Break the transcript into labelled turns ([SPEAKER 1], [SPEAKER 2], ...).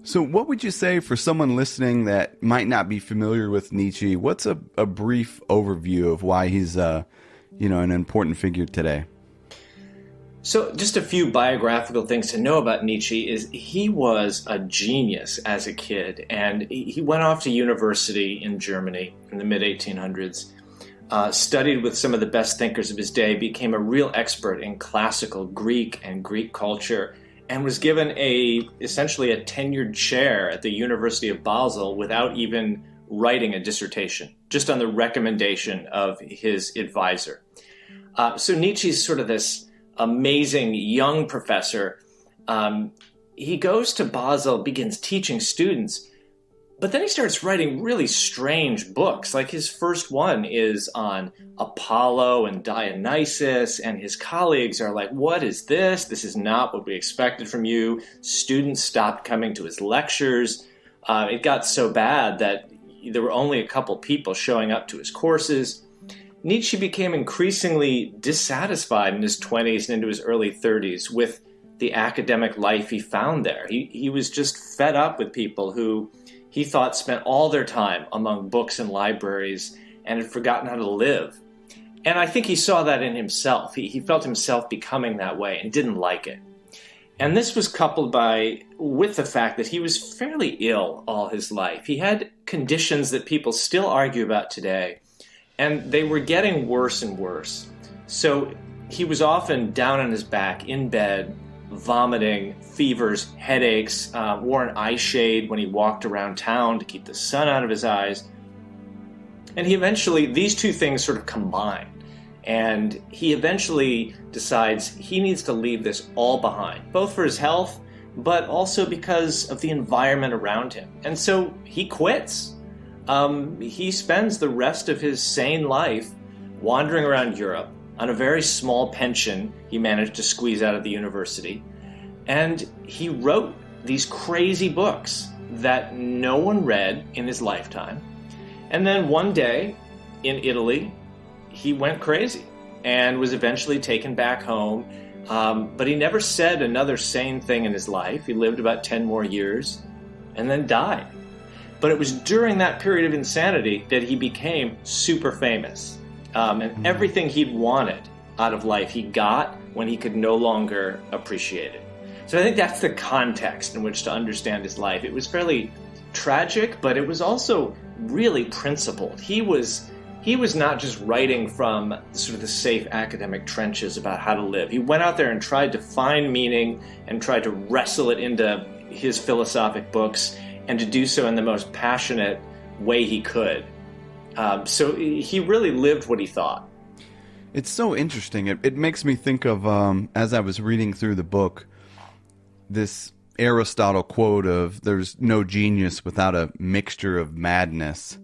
[SPEAKER 1] So what would you say for someone listening that might not be familiar with Nietzsche? What's a brief overview of why he's an important figure today?
[SPEAKER 2] So just a few biographical things to know about Nietzsche is he was a genius as a kid, and he went off to university in Germany in the mid-1800s, studied with some of the best thinkers of his day, became a real expert in classical Greek and Greek culture, and was given essentially a tenured chair at the University of Basel without even writing a dissertation, just on the recommendation of his advisor. So Nietzsche's sort of this amazing young professor. He goes to Basel, begins teaching students, but then he starts writing really strange books. Like his first one is on Apollo and Dionysus, and his colleagues are like, what is this? This is not what we expected from you. Students stopped coming to his lectures. It got so bad that there were only a couple people showing up to his courses. Nietzsche became increasingly dissatisfied in his 20s and into his early 30s with the academic life he found there. He was just fed up with people who he thought spent all their time among books and libraries and had forgotten how to live. And I think he saw that in himself. He felt himself becoming that way and didn't like it. And this was coupled with the fact that he was fairly ill all his life. He had conditions that people still argue about today, and they were getting worse and worse. So he was often down on his back in bed, vomiting, fevers, headaches, wore an eye shade when he walked around town to keep the sun out of his eyes. And these two things sort of combine. And he eventually decides he needs to leave this all behind, both for his health, but also because of the environment around him. And so he quits. He spends the rest of his sane life wandering around Europe on a very small pension he managed to squeeze out of the university. And he wrote these crazy books that no one read in his lifetime. And then one day in Italy, he went crazy and was eventually taken back home. But he never said another sane thing in his life. He lived about 10 more years and then died. But it was during that period of insanity that he became super famous. And everything he'd wanted out of life, he got when he could no longer appreciate it. So I think that's the context in which to understand his life. It was fairly tragic, but it was also really principled. He was not just writing from sort of the safe academic trenches about how to live. He went out there and tried to find meaning and tried to wrestle it into his philosophic books, and to do so in the most passionate way he could. So he really lived what he thought.
[SPEAKER 1] It's so interesting. It makes me think of, as I was reading through the book, this Aristotle quote of, there's no genius without a mixture of madness.